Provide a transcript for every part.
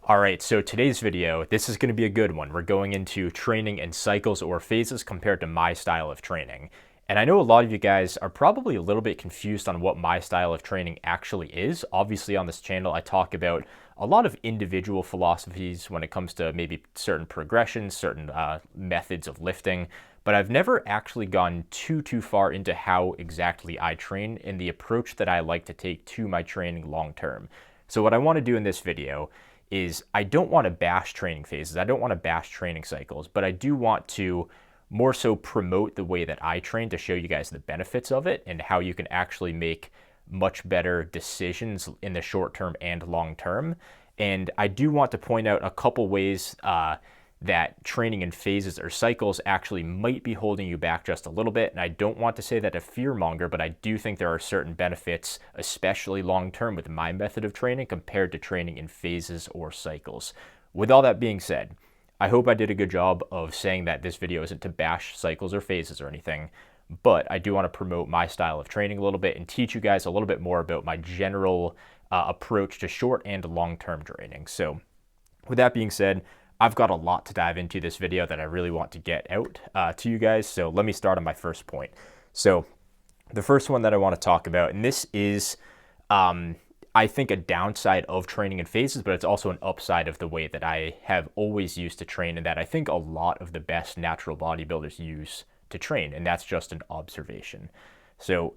All right, so today's video, this is going to be a good one. We're going into training in cycles or phases compared to my style of training. And I know a lot of you guys are probably a little bit confused on what my style of training actually is. Obviously on this channel, I talk about a lot of individual philosophies when it comes to maybe certain progressions, certain methods of lifting, but I've never actually gone too far into how exactly I train and the approach that I like to take to my training long term. So what I want to do in this video is I don't want to bash training phases. I don't want to bash training cycles, but I do want to more so promote the way that I train to show you guys the benefits of it and how you can actually make much better decisions in the short term and long term. And I do want to point out a couple ways that training in phases or cycles actually might be holding you back just a little bit. And I don't want to say that a fear monger, but I do think there are certain benefits, especially long term with my method of training compared to training in phases or cycles. With all that being said, I hope I did a good job of saying that this video isn't to bash cycles or phases or anything, but I do want to promote my style of training a little bit and teach you guys a little bit more about my general approach to short and long-term training. So with that being said, I've got a lot to dive into this video that I really want to get out to you guys. So let me start on my first point. So the first one that I want to talk about, and this is, I think, a downside of training in phases, but it's also an upside of the way that I have always used to train and that I think a lot of the best natural bodybuilders use to train, and that's just an observation. So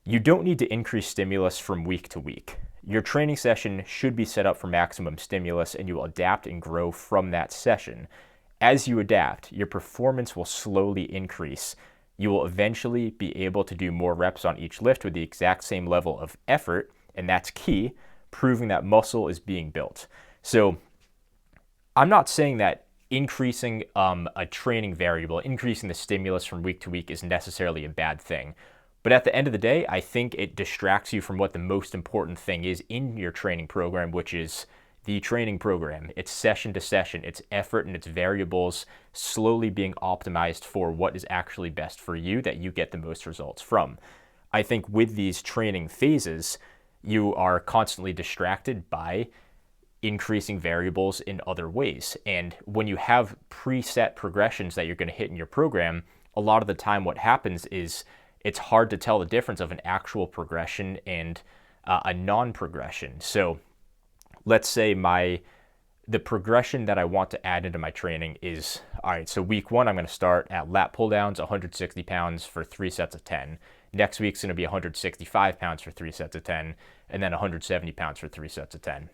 you don't need to increase stimulus from week to week. Your training session should be set up for maximum stimulus and you will adapt and grow from that session. As you adapt, your performance will slowly increase. You will eventually be able to do more reps on each lift with the exact same level of effort, and that's key, proving that muscle is being built. So I'm not saying that increasing a training variable, increasing the stimulus from week to week is necessarily a bad thing. But at the end of the day, I think it distracts you from what the most important thing is in your training program, which is the training program. It's session to session, it's effort and it's variables slowly being optimized for what is actually best for you that you get the most results from. I think with these training phases, you are constantly distracted by increasing variables in other ways. And when you have preset progressions that you're going to hit in your program, a lot of the time what happens is it's hard to tell the difference of an actual progression and a non-progression. So let's say the progression that I want to add into my training is, all right, so week one, I'm going to start at lat pull downs, 160 pounds for 3 sets of 10. Next week's going to be 165 pounds for 3 sets of 10, and then 170 pounds for 3 sets of 10.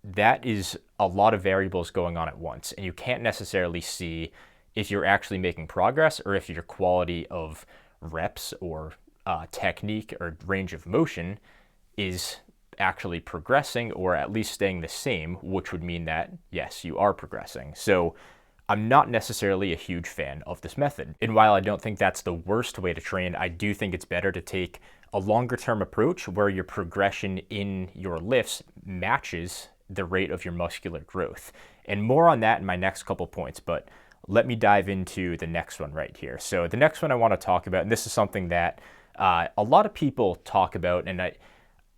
That is a lot of variables going on at once, and you can't necessarily see if you're actually making progress or if your quality of reps or technique or range of motion is actually progressing or at least staying the same, which would mean that, yes, you are progressing. So I'm not necessarily a huge fan of this method. And while I don't think that's the worst way to train, I do think it's better to take a longer term approach where your progression in your lifts matches the rate of your muscular growth. And more on that in my next couple points, but let me dive into the next one right here. So the next one I want to talk about, and this is something that a lot of people talk about, and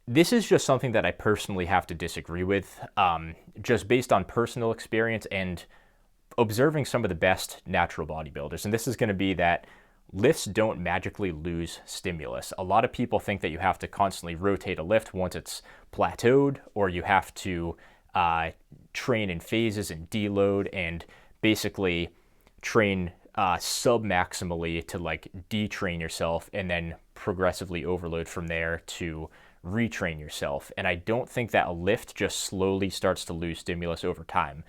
this is just something that I personally have to disagree with, just based on personal experience and observing some of the best natural bodybuilders. And this is going to be that lifts don't magically lose stimulus. A lot of people think that you have to constantly rotate a lift once it's plateaued, or you have to train in phases and deload and basically train sub-maximally to like detrain yourself and then progressively overload from there to retrain yourself. And I don't think that a lift just slowly starts to lose stimulus over time.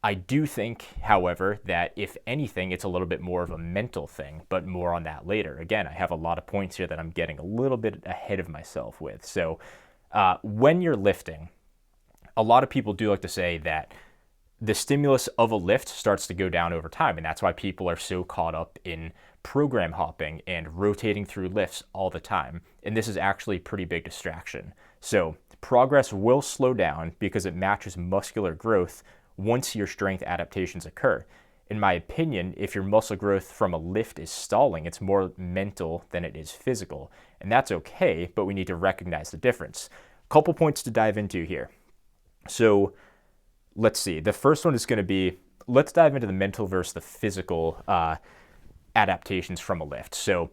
I do think, however, that if anything, it's a little bit more of a mental thing, but more on that later. Again, I have a lot of points here that I'm getting a little bit ahead of myself with. So when you're lifting, a lot of people do like to say that the stimulus of a lift starts to go down over time. And that's why people are so caught up in program hopping and rotating through lifts all the time. And this is actually a pretty big distraction. So progress will slow down because it matches muscular growth once your strength adaptations occur. In my opinion, if your muscle growth from a lift is stalling, it's more mental than it is physical. And that's okay, but we need to recognize the difference. Couple points to dive into here. So let's see. The first one is going to be, let's dive into the mental versus the physical adaptations from a lift. So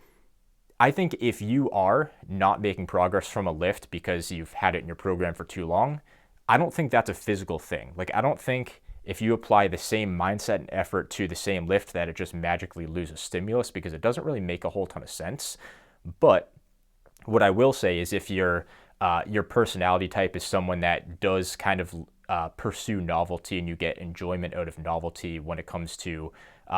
I think if you are not making progress from a lift because you've had it in your program for too long, I don't think that's a physical thing. Like, I don't think if you apply the same mindset and effort to the same lift that it just magically loses stimulus, because it doesn't really make a whole ton of sense. But what I will say is if your personality type is someone that does kind of pursue novelty and you get enjoyment out of novelty when it comes to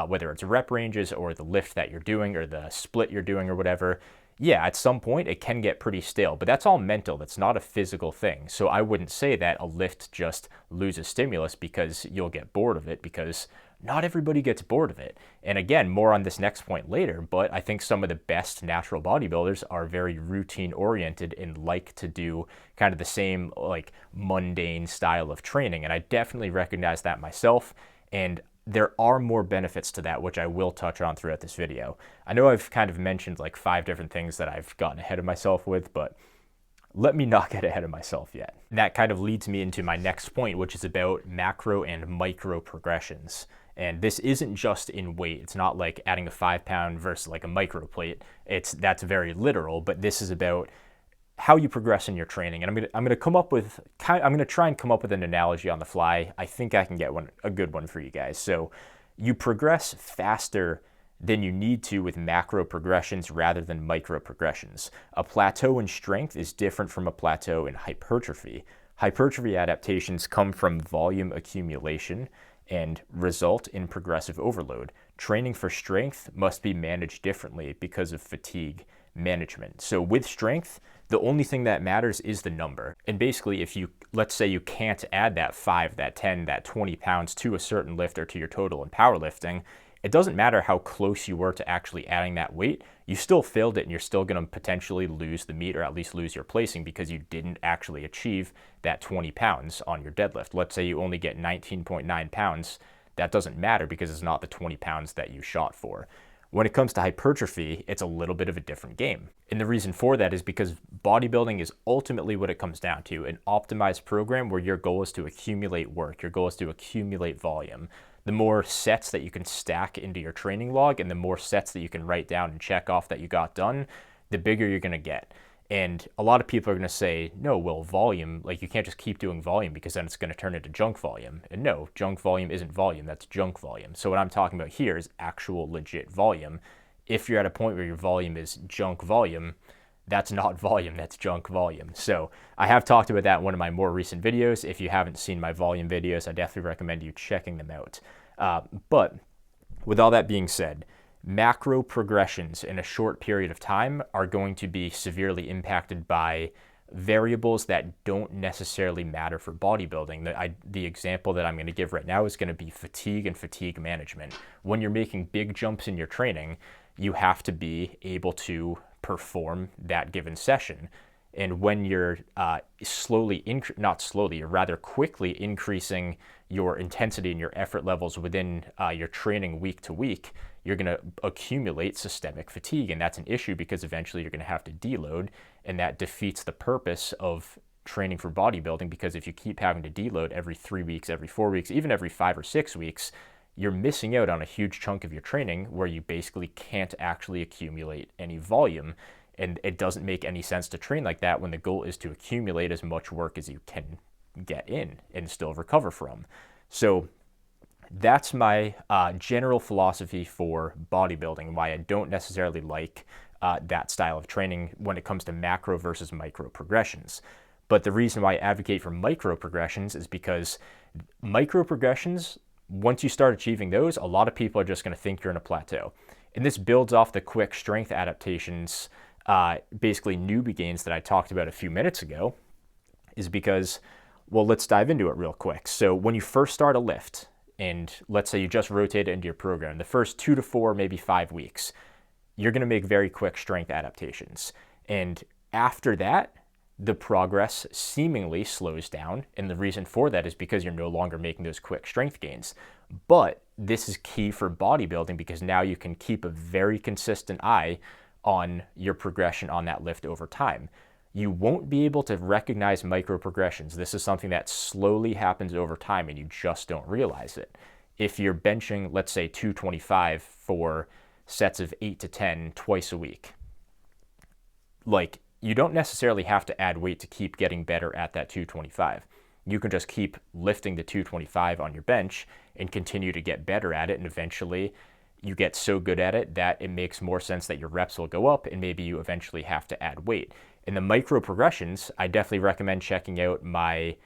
whether it's rep ranges or the lift that you're doing or the split you're doing or whatever, yeah, at some point it can get pretty stale, but that's all mental. That's not a physical thing. So I wouldn't say that a lift just loses stimulus because you'll get bored of it, because not everybody gets bored of it. And again, more on this next point later, but I think some of the best natural bodybuilders are very routine oriented and like to do kind of the same like mundane style of training. And I definitely recognize that myself. And there are more benefits to that, which I will touch on throughout this video. I know I've kind of mentioned like 5 different things that I've gotten ahead of myself with, but let me not get ahead of myself yet. And that kind of leads me into my next point, which is about macro and micro progressions. And this isn't just in weight. It's not like adding a 5-pound versus like a micro plate. That's very literal, but this is about how you progress in your training. And I'm gonna try and come up with an analogy on the fly. I think I can get a good one for you guys. So you progress faster than you need to with macro progressions rather than micro progressions. A plateau in strength is different from a plateau in hypertrophy. Hypertrophy adaptations come from volume accumulation and result in progressive overload. Training for strength must be managed differently because of fatigue management. So with strength, the only thing that matters is the number. And basically, if let's say you can't add that 5, that 10, that 20 pounds to a certain lift or to your total in powerlifting, it doesn't matter how close you were to actually adding that weight, you still failed it and you're still going to potentially lose the meet or at least lose your placing because you didn't actually achieve that 20 pounds on your deadlift. Let's say you only get 19.9 pounds. That doesn't matter because it's not the 20 pounds that you shot for. When it comes to hypertrophy, it's a little bit of a different game. And the reason for that is because bodybuilding is ultimately what it comes down to, an optimized program where your goal is to accumulate work, your goal is to accumulate volume. The more sets that you can stack into your training log and the more sets that you can write down and check off that you got done, the bigger you're gonna get. And a lot of people are gonna say, no, well, volume, like you can't just keep doing volume because then it's gonna turn into junk volume. And no, junk volume isn't volume, that's junk volume. So what I'm talking about here is actual legit volume. If you're at a point where your volume is junk volume, that's not volume, that's junk volume. So I have talked about that in one of my more recent videos. If you haven't seen my volume videos, I definitely recommend you checking them out. But with all that being said, macro progressions in a short period of time are going to be severely impacted by variables that don't necessarily matter for bodybuilding. The example that I'm going to give right now is going to be fatigue and fatigue management. When you're making big jumps in your training, you have to be able to perform that given session. And when you're rather quickly increasing your intensity and your effort levels within your training week to week, you're going to accumulate systemic fatigue. And that's an issue because eventually you're going to have to deload, and that defeats the purpose of training for bodybuilding, because if you keep having to deload every 3 weeks, every 4 weeks, even every 5 or 6 weeks, you're missing out on a huge chunk of your training where you basically can't actually accumulate any volume. And it doesn't make any sense to train like that when the goal is to accumulate as much work as you can get in and still recover from. So that's my general philosophy for bodybuilding, why I don't necessarily like that style of training when it comes to macro versus micro progressions. But the reason why I advocate for micro progressions is because micro progressions, once you start achieving those, a lot of people are just going to think you're in a plateau. And this builds off the quick strength adaptations, basically newbie gains that I talked about a few minutes ago, is because, well, let's dive into it real quick. So when you first start a lift, and let's say you just rotate it into your program, the first 2 to 4, maybe 5 weeks, you're going to make very quick strength adaptations. And after that, the progress seemingly slows down. And the reason for that is because you're no longer making those quick strength gains. But this is key for bodybuilding because now you can keep a very consistent eye on your progression on that lift over time. you won't be able to recognize micro progressions. This is something that slowly happens over time and you just don't realize it. If you're benching, let's say 225 for sets of 8 to 10 twice a week, like, you don't necessarily have to add weight to keep getting better at that 225. You can just keep lifting the 225 on your bench and continue to get better at it, and eventually you get so good at it that it makes more sense that your reps will go up and maybe you eventually have to add weight. In the micro progressions, I definitely recommend checking out my,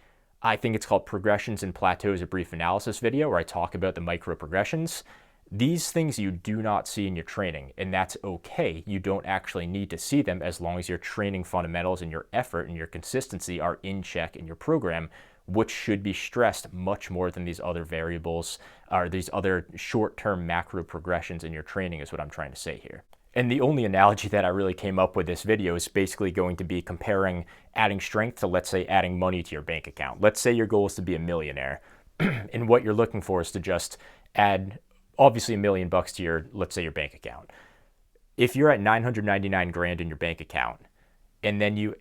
I think it's called Progressions and Plateaus, a Brief Analysis video, where I talk about the micro progressions. These things you do not see in your training, and that's okay. You don't actually need to see them as long as your training fundamentals and your effort and your consistency are in check in your program, which should be stressed much more than these other variables or these other short-term macro progressions in your training is what I'm trying to say here. And the only analogy that I really came up with this video is basically going to be comparing adding strength to, let's say, adding money to your bank account. Let's say your goal is to be a millionaire and what you're looking for is to just add obviously $1 million to your, let's say, your bank account. If you're at 999 grand in your bank account and then you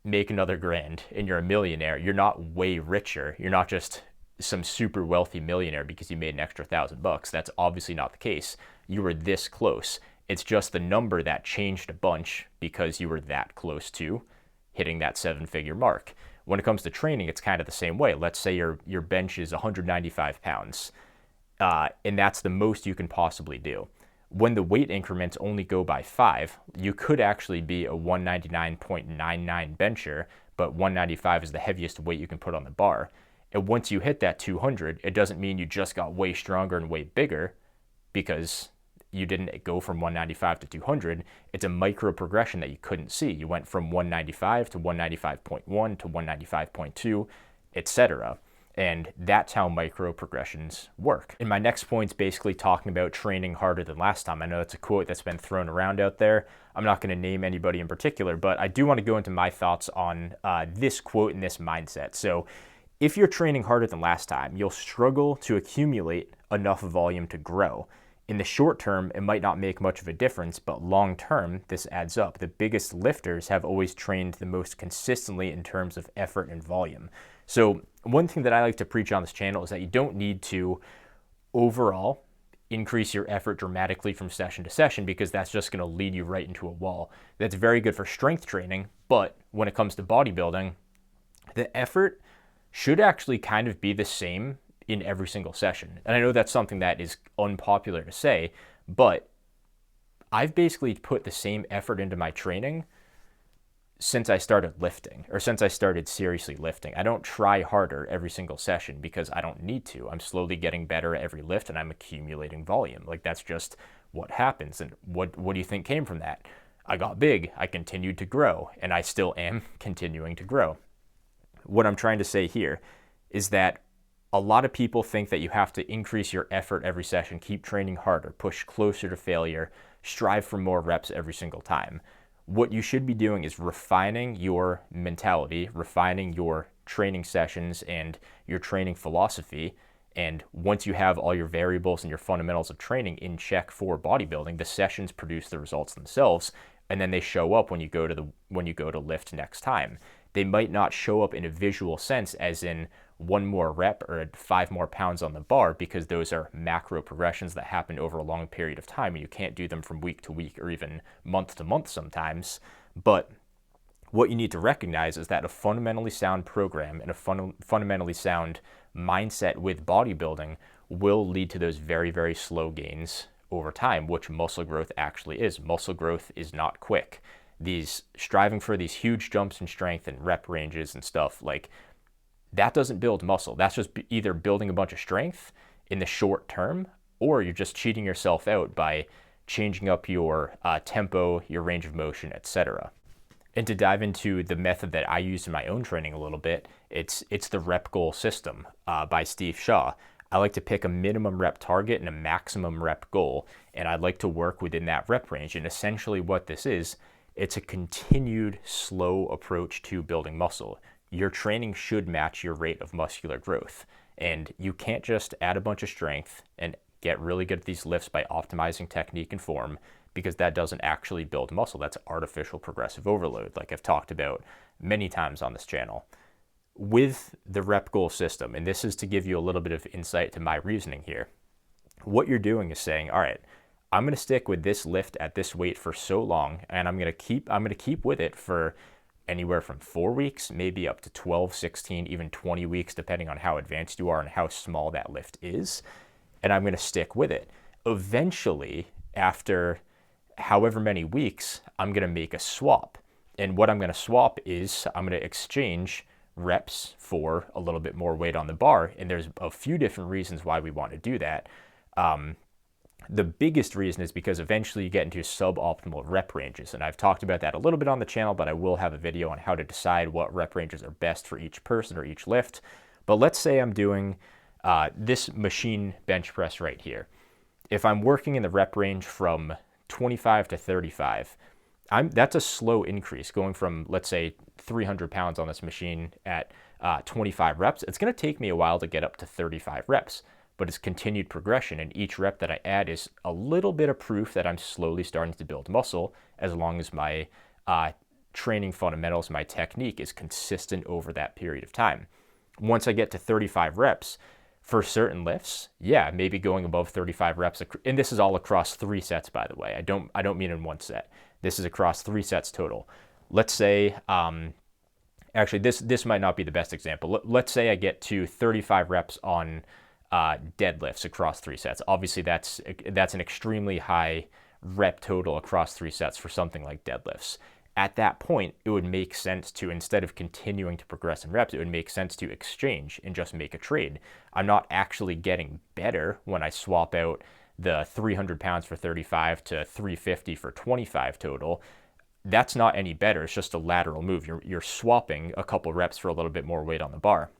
make another grand and you're a millionaire, you're not way richer. You're not just some super wealthy millionaire because you made an extra $1,000. That's obviously not the case. You were this close. It's just the number that changed a bunch because you were that close to hitting that 7-figure mark. When it comes to training, it's kind of the same way. Let's say your bench is 195 pounds. And that's the most you can possibly do. When the weight increments only go by 5, you could actually be a 199.99 bencher, but 195 is the heaviest weight you can put on the bar. And once you hit that 200, it doesn't mean you just got way stronger and way bigger because you didn't go from 195 to 200. It's a micro progression that you couldn't see. You went from 195 to 195.1 to 195.2, etc. And that's how micro progressions work. And my next point's basically talking about training harder than last time. I know that's a quote that's been thrown around out there. I'm not going to name anybody in particular, but I do want to go into my thoughts on this quote and this mindset. So if you're training harder than last time, you'll struggle to accumulate enough volume to grow. In the short term, it might not make much of a difference, but long term, this adds up. The biggest lifters have always trained the most consistently in terms of effort and volume. So one thing that I like to preach on this channel is that you don't need to overall increase your effort dramatically from session to session because that's just going to lead you right into a wall. That's very good for strength training, but when it comes to bodybuilding, the effort should actually kind of be the same in every single session. And I know that's something that is unpopular to say, but I've basically put the same effort into my training since I started lifting, or since I started seriously lifting. I don't try harder every single session because I don't need to. I'm slowly getting better at every lift and I'm accumulating volume. Like, that's just what happens. And what do you think came from that? I got big, I continued to grow, and I still am continuing to grow. What I'm trying to say here is that a lot of people think that you have to increase your effort every session, keep training harder, push closer to failure, strive for more reps every single time. What you should be doing is refining your mentality, refining your training sessions and your training philosophy. And once you have all your variables and your fundamentals of training in check for bodybuilding, the sessions produce the results themselves, and then they show up when you go to lift next time. They might not show up in a visual sense as in 1 more rep or 5 more pounds on the bar, because those are macro progressions that happen over a long period of time and you can't do them from week to week or even month to month sometimes. But what you need to recognize is that a fundamentally sound program and a fundamentally sound mindset with bodybuilding will lead to those very, very slow gains over time, which muscle growth actually is. Muscle growth is not quick. These striving for these huge jumps in strength and rep ranges and stuff, like, that doesn't build muscle. That's just either building a bunch of strength in the short term, or you're just cheating yourself out by changing up your tempo, your range of motion, etc. And to dive into the method that I use in my own training a little bit, it's the rep goal system by Steve Shaw. I like to pick a minimum rep target and a maximum rep goal, and I'd like to work within that rep range. And essentially what this is, it's a continued slow approach to building muscle. Your training should match your rate of muscular growth. And you can't just add a bunch of strength and get really good at these lifts by optimizing technique and form, because that doesn't actually build muscle. That's artificial progressive overload, like I've talked about many times on this channel. With the rep goal system, and this is to give you a little bit of insight to my reasoning here, what you're doing is saying, all right, I'm going to stick with this lift at this weight for so long, and I'm going to keep with it for anywhere from 4 weeks, maybe up to 12, 16, even 20 weeks, depending on how advanced you are and how small that lift is. And I'm going to stick with it. Eventually, after however many weeks, I'm going to make a swap. And what I'm going to swap is I'm going to exchange reps for a little bit more weight on the bar. And there's a few different reasons why we want to do that. The biggest reason is because eventually you get into suboptimal rep ranges. And I've talked about that a little bit on the channel, but I will have a video on how to decide what rep ranges are best for each person or each lift. But let's say I'm doing this machine bench press right here. If I'm working in the rep range from 25 to 35, that's a slow increase going from, let's say, 300 pounds on this machine at 25 reps. It's going to take me a while to get up to 35 reps. But it's continued progression, and each rep that I add is a little bit of proof that I'm slowly starting to build muscle, as long as my training fundamentals, my technique is consistent over that period of time. Once I get to 35 reps, for certain lifts, yeah, maybe going above 35 reps, and this is all across 3 sets, by the way. I don't mean in 1 set. This is across 3 sets total. Let's say, actually, this might not be the best example. Let's say I get to 35 reps on deadlifts across 3 sets. Obviously, that's an extremely high rep total across 3 sets for something like deadlifts. At that point, it would make sense to, instead of continuing to progress in reps, it would make sense to exchange and just make a trade. I'm not actually getting better when I swap out the 300 pounds for 35 to 350 for 25 total. That's not any better. It's just a lateral move. You're swapping a couple reps for a little bit more weight on the bar.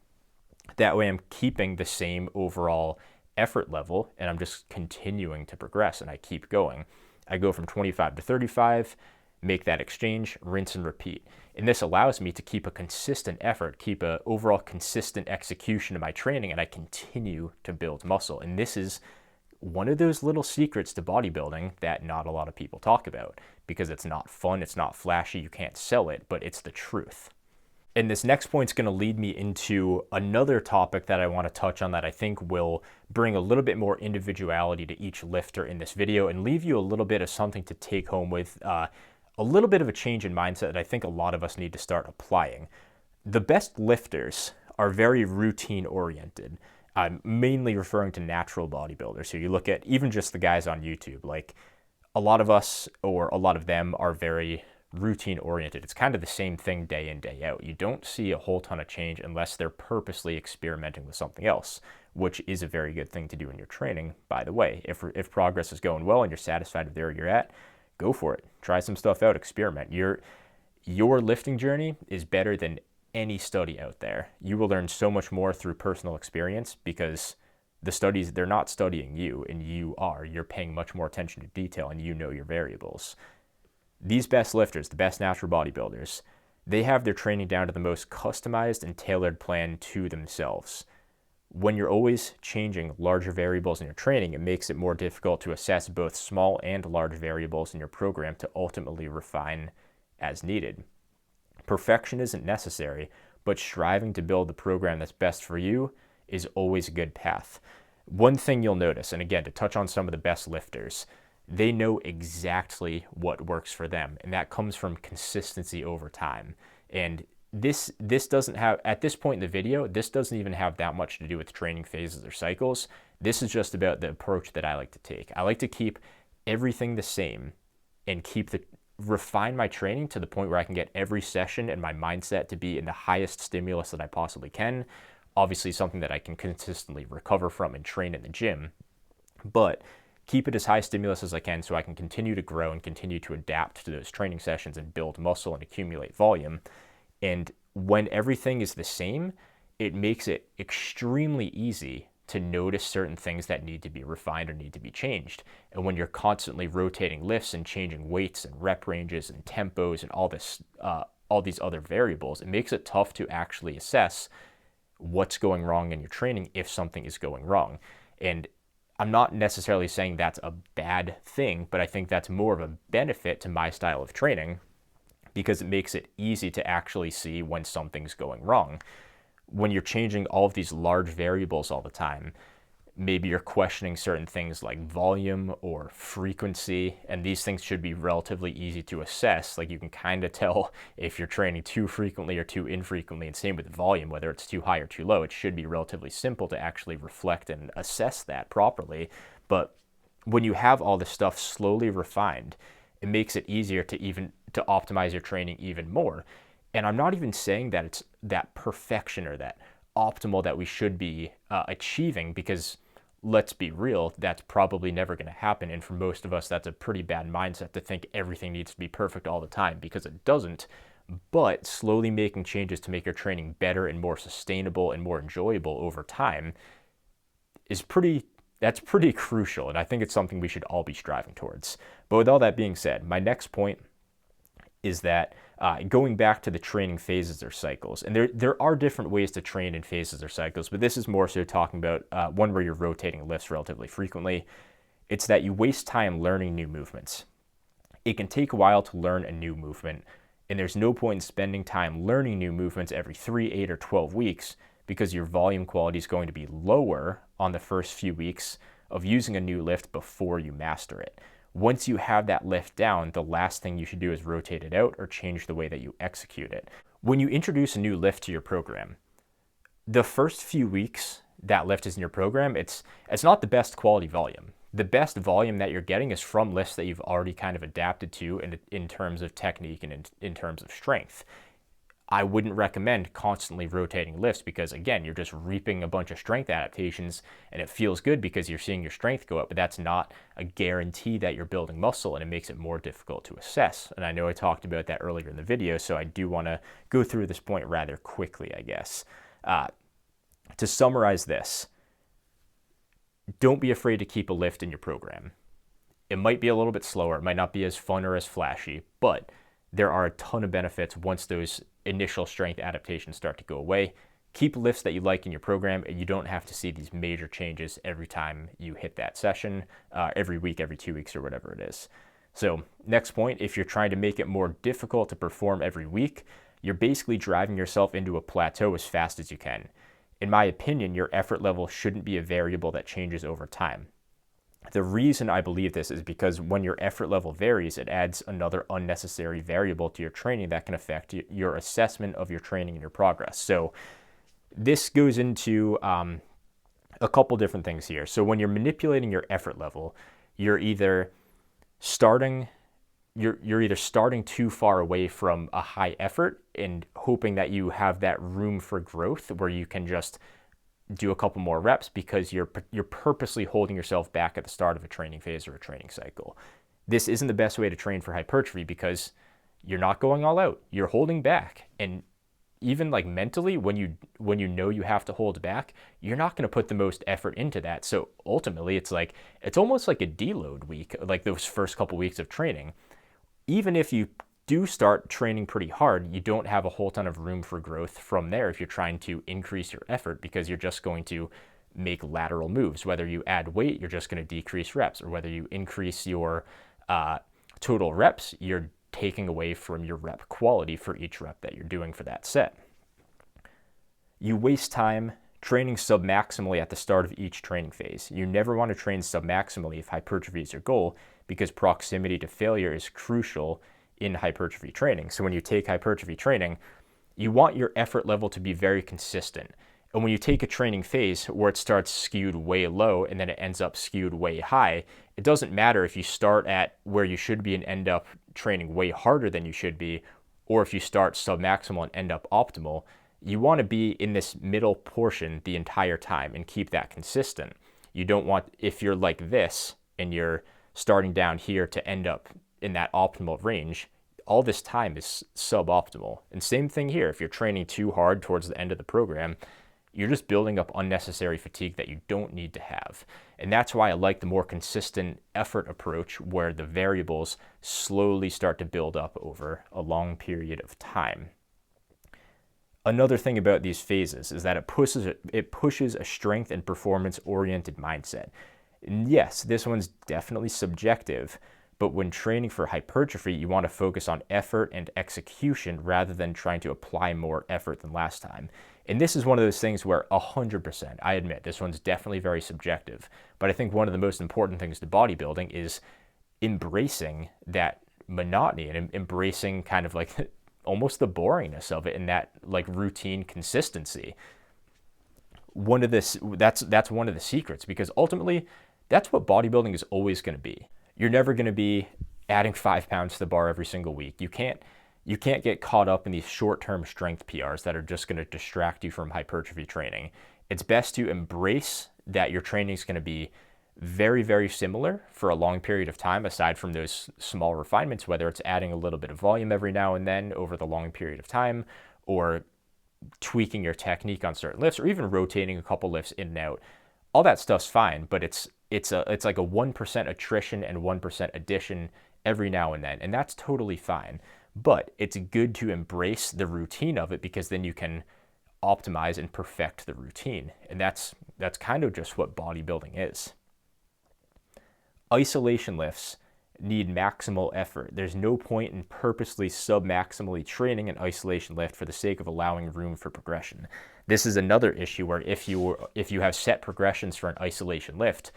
That way I'm keeping the same overall effort level, and I'm just continuing to progress, and I keep going. I go from 25 to 35, make that exchange, rinse and repeat. And this allows me to keep a consistent effort, keep an overall consistent execution of my training, and I continue to build muscle. And this is one of those little secrets to bodybuilding that not a lot of people talk about, because it's not fun, it's not flashy, you can't sell it, but it's the truth. And this next point is going to lead me into another topic that I want to touch on that I think will bring a little bit more individuality to each lifter in this video and leave you a little bit of something to take home with, a little bit of a change in mindset that I think a lot of us need to start applying. The best lifters are very routine oriented. I'm mainly referring to natural bodybuilders. So you look at even just the guys on YouTube, like a lot of us or a lot of them are very routine oriented. It's kind of the same thing day in, day out. You don't see a whole ton of change unless they're purposely experimenting with something else, which is a very good thing to do in your training, by the way. If progress is going well and you're satisfied with where you're at, go for it. Try some stuff out, experiment. Your lifting journey is better than any study out there. You will learn so much more through personal experience because the studies, they're not studying you and you are. You're paying much more attention to detail and you know your variables. These best lifters, the best natural bodybuilders, they have their training down to the most customized and tailored plan to themselves. When you're always changing larger variables in your training, it makes it more difficult to assess both small and large variables in your program to ultimately refine as needed. Perfection isn't necessary, but striving to build the program that's best for you is always a good path. One thing you'll notice, and again, to touch on some of the best lifters, they know exactly what works for them, and that comes from consistency over time. And this doesn't have, at this point in the video, this doesn't even have that much to do with training phases or cycles. This is just about the approach that I like to take. I like to keep everything the same and refine my training to the point where I can get every session and my mindset to be in the highest stimulus that I possibly can. Obviously something that I can consistently recover from and train in the gym, but keep it as high stimulus as I can so I can continue to grow and continue to adapt to those training sessions and build muscle and accumulate volume. And when everything is the same, it makes it extremely easy to notice certain things that need to be refined or need to be changed. And when you're constantly rotating lifts and changing weights and rep ranges and tempos and all these other variables, it makes it tough to actually assess what's going wrong in your training if something is going wrong. And I'm not necessarily saying that's a bad thing, but I think that's more of a benefit to my style of training because it makes it easy to actually see when something's going wrong. When you're changing all of these large variables all the time, maybe you're questioning certain things like volume or frequency, and these things should be relatively easy to assess. Like you can kind of tell if you're training too frequently or too infrequently, and same with volume, whether it's too high or too low. It should be relatively simple to actually reflect and assess that properly. But when you have all this stuff slowly refined, it makes it easier to optimize your training even more. And I'm not even saying that it's that perfection or that optimal that we should be achieving, because let's be real, that's probably never going to happen. And for most of us, that's a pretty bad mindset to think everything needs to be perfect all the time, because it doesn't. But slowly making changes to make your training better and more sustainable and more enjoyable over time that's pretty crucial. And I think it's something we should all be striving towards. But with all that being said, my next point is that going back to the training phases or cycles, and there are different ways to train in phases or cycles, but this is more so talking about one where you're rotating lifts relatively frequently. It's that you waste time learning new movements. It can take a while to learn a new movement, and there's no point in spending time learning new movements every 3, 8, or 12 weeks because your volume quality is going to be lower on the first few weeks of using a new lift before you master it. Once you have that lift down, the last thing you should do is rotate it out or change the way that you execute it. When you introduce a new lift to your program, the first few weeks that lift is in your program, it's not the best quality volume. The best volume that you're getting is from lifts that you've already kind of adapted to in terms of technique and in terms of strength. I wouldn't recommend constantly rotating lifts because, again, you're just reaping a bunch of strength adaptations, and it feels good because you're seeing your strength go up, but that's not a guarantee that you're building muscle, and it makes it more difficult to assess. And I know I talked about that earlier in the video, so I do want to go through this point rather quickly, I guess. To summarize this, don't be afraid to keep a lift in your program. It might be a little bit slower, it might not be as fun or as flashy, but there are a ton of benefits once those initial strength adaptations start to go away. Keep lifts that you like in your program, and you don't have to see these major changes every time you hit that session, every week, every 2 weeks, or whatever it is. So next point, if you're trying to make it more difficult to perform every week, you're basically driving yourself into a plateau as fast as you can. In my opinion, your effort level shouldn't be a variable that changes over time. The reason I believe this is because when your effort level varies, it adds another unnecessary variable to your training that can affect your assessment of your training and your progress. So this goes into a couple different things here. So when you're manipulating your effort level, you're either starting too far away from a high effort and hoping that you have that room for growth where you can just do a couple more reps because you're purposely holding yourself back at the start of a training phase or a training cycle. This isn't the best way to train for hypertrophy because you're not going all out. You're holding back. And even like mentally, when you know you have to hold back, you're not going to put the most effort into that. So ultimately, it's almost like a deload week, like those first couple weeks of training. Even if you do start training pretty hard, you don't have a whole ton of room for growth from there if you're trying to increase your effort, because you're just going to make lateral moves. Whether you add weight, you're just going to decrease reps, or whether you increase your total reps, you're taking away from your rep quality for each rep that you're doing for that set. You waste time training submaximally at the start of each training phase. You never want to train submaximally if hypertrophy is your goal, because proximity to failure is crucial in hypertrophy training. So when you take hypertrophy training, you want your effort level to be very consistent. And when you take a training phase where it starts skewed way low and then it ends up skewed way high, it doesn't matter if you start at where you should be and end up training way harder than you should be, or if you start submaximal and end up optimal. You want to be in this middle portion the entire time and keep that consistent. You don't want, if you're like this and you're starting down here, to end up in that optimal range. All this time is suboptimal. And same thing here. If you're training too hard towards the end of the program, you're just building up unnecessary fatigue that you don't need to have. And that's why I like the more consistent effort approach, where the variables slowly start to build up over a long period of time. Another thing about these phases is that it pushes a strength and performance oriented mindset. And yes, this one's definitely subjective, but when training for hypertrophy, you want to focus on effort and execution rather than trying to apply more effort than last time. And this is one of those things where 100%, I admit, this one's definitely very subjective. But I think one of the most important things to bodybuilding is embracing that monotony and embracing kind of like almost the boringness of it and that like routine consistency. That's one of the secrets, because ultimately that's what bodybuilding is always going to be. You're never going to be adding 5 pounds to the bar every single week. You can't get caught up in these short-term strength PRs that are just going to distract you from hypertrophy training. It's best to embrace that your training is going to be very, very similar for a long period of time, aside from those small refinements, whether it's adding a little bit of volume every now and then over the long period of time, or tweaking your technique on certain lifts, or even rotating a couple lifts in and out. All that stuff's fine, but it's like a 1% attrition and 1% addition every now and then, and that's totally fine. But it's good to embrace the routine of it, because then you can optimize and perfect the routine. And that's kind of just what bodybuilding is. Isolation lifts need maximal effort. There's no point in purposely sub-maximally training an isolation lift for the sake of allowing room for progression. This is another issue where if you have set progressions for an isolation lift,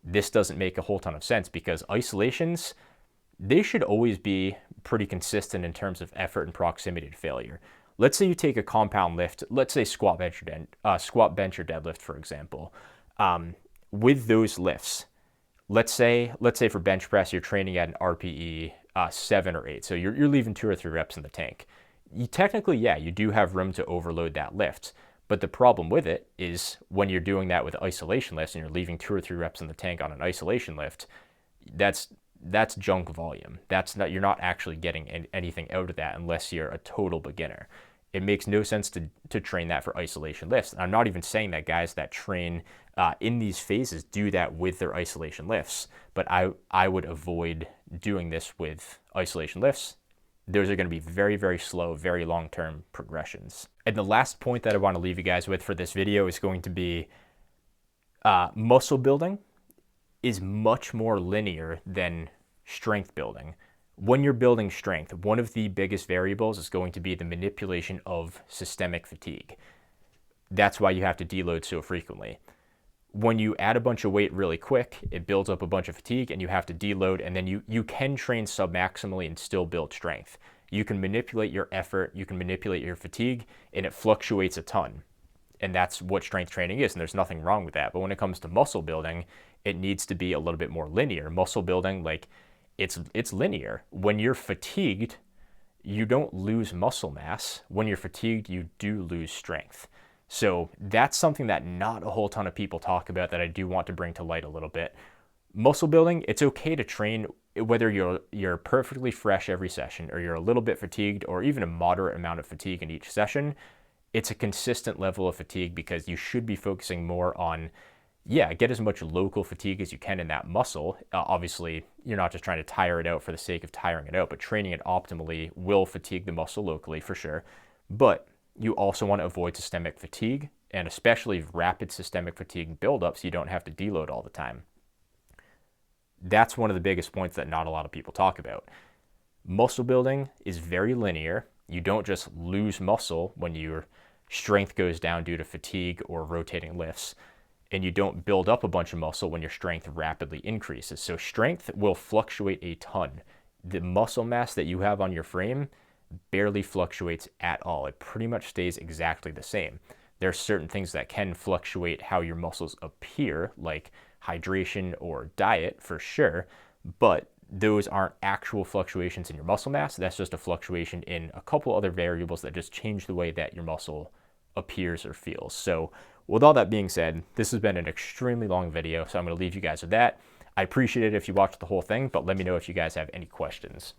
this doesn't make a whole ton of sense, because isolations, they should always be pretty consistent in terms of effort and proximity to failure. Let's say you take a compound lift, let's say squat, bench, or deadlift, for example. With those lifts, let's say for bench press, you're training at an RPE 7 or 8. So you're leaving 2 or 3 reps in the tank. Technically, yeah, you do have room to overload that lift. But the problem with it is when you're doing that with isolation lifts and you're leaving 2 or 3 reps in the tank on an isolation lift, that's junk volume. You're not actually getting anything out of that unless you're a total beginner. It makes no sense to train that for isolation lifts. And I'm not even saying that guys that train in these phases do that with their isolation lifts, but I would avoid doing this with isolation lifts. Those are going to be very, very slow, very long-term progressions. And the last point that I want to leave you guys with for this video is going to be muscle building is much more linear than strength building. When you're building strength, one of the biggest variables is going to be the manipulation of systemic fatigue. That's why you have to deload so frequently. When you add a bunch of weight really quick, it builds up a bunch of fatigue and you have to deload, and then you can train submaximally and still build strength. You can manipulate your effort, you can manipulate your fatigue, and it fluctuates a ton. And that's what strength training is, and there's nothing wrong with that. But when it comes to muscle building, it needs to be a little bit more linear. Muscle building, like, it's linear. When you're fatigued, you don't lose muscle mass. When you're fatigued, you do lose strength. So that's something that not a whole ton of people talk about that I do want to bring to light a little bit. Muscle building, it's okay to train whether you're perfectly fresh every session, or you're a little bit fatigued, or even a moderate amount of fatigue in each session. It's a consistent level of fatigue, because you should be focusing more on, get as much local fatigue as you can in that muscle. Obviously, you're not just trying to tire it out for the sake of tiring it out, but training it optimally will fatigue the muscle locally for sure. But you also want to avoid systemic fatigue, and especially rapid systemic fatigue buildup, so you don't have to deload all the time. That's one of the biggest points that not a lot of people talk about. Muscle building is very linear. You don't just lose muscle when your strength goes down due to fatigue or rotating lifts, and you don't build up a bunch of muscle when your strength rapidly increases. So strength will fluctuate a ton. The muscle mass that you have on your frame barely fluctuates at all. It pretty much stays exactly the same. There are certain things that can fluctuate how your muscles appear, like hydration or diet for sure, but those aren't actual fluctuations in your muscle mass. That's just a fluctuation in a couple other variables that just change the way that your muscle appears or feels. So with all that being said, this has been an extremely long video, so I'm going to leave you guys with that. I appreciate it if you watched the whole thing, but let me know if you guys have any questions.